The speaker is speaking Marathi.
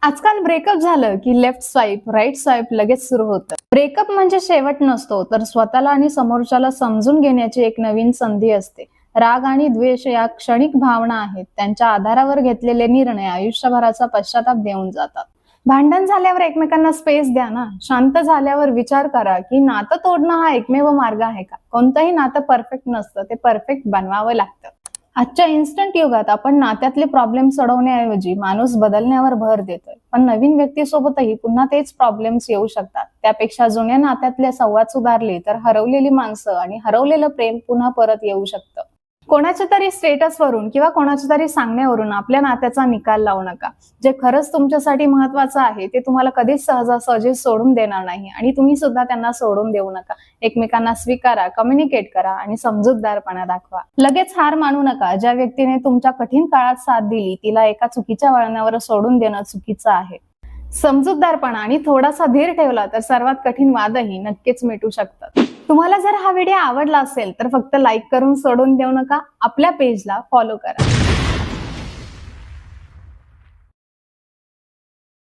आजकाल ब्रेकअप झालं की लेफ्ट स्वाईप राईट स्वाईप लगेच सुरू होतं. ब्रेकअप म्हणजे शेवट नसतो, तर स्वतःला आणि समोरच्याला समजून घेण्याची एक नवीन संधी असते. राग आणि द्वेष या क्षणिक भावना आहेत, त्यांच्या आधारावर घेतलेले निर्णय आयुष्यभराचा पश्चाताप देऊन जातात. भांडण झाल्यावर एकमेकांना स्पेस द्या ना. शांत झाल्यावर विचार करा की नातं तोडणं हा एकमेव मार्ग आहे का. कोणतंही नातं परफेक्ट नसतं, ते परफेक्ट बनवावं लागतं. आजच्या इन्स्टंट युगात आपण नात्यातले प्रॉब्लेम सोडवण्याऐवजी माणूस बदलण्यावर भर देतोय, पण नवीन व्यक्तीसोबतही पुन्हा तेच प्रॉब्लेम्स येऊ शकतात. त्यापेक्षा जुन्या नात्यातले संवाद सुधारले तर हरवलेली माणसं आणि हरवलेलं प्रेम पुन्हा परत येऊ शकतं. कोणाच्या तरी स्टेटसवरून किंवा कोणाच्या तरी सांगण्यावरून आपल्या नात्याचा निकाल लावू नका. जे खरंच तुमच्यासाठी महत्वाचं आहे ते तुम्हाला कधीच सहजासहजी सोडून देणार नाही, आणि तुम्ही सुद्धा त्यांना सोडून देऊ नका. एकमेकांना स्वीकारा, कम्युनिकेट करा आणि समजूतदारपणा दाखवा. लगेच हार मानू नका. ज्या व्यक्तीने तुमच्या कठीण काळात साथ दिली तिला एका चुकीच्या वळणावर सोडून देणं चुकीचं आहे. समजूतदारपणा आणि थोडासा धीर ठेवला तर सर्वात कठीण वादही नक्कीच मिटू शकतात. तुम्हाला जर हा व्हिडिओ आवडला असेल तर फक्त लाईक करून सोडून देऊ नका. आपल्या पेजला फॉलो करा.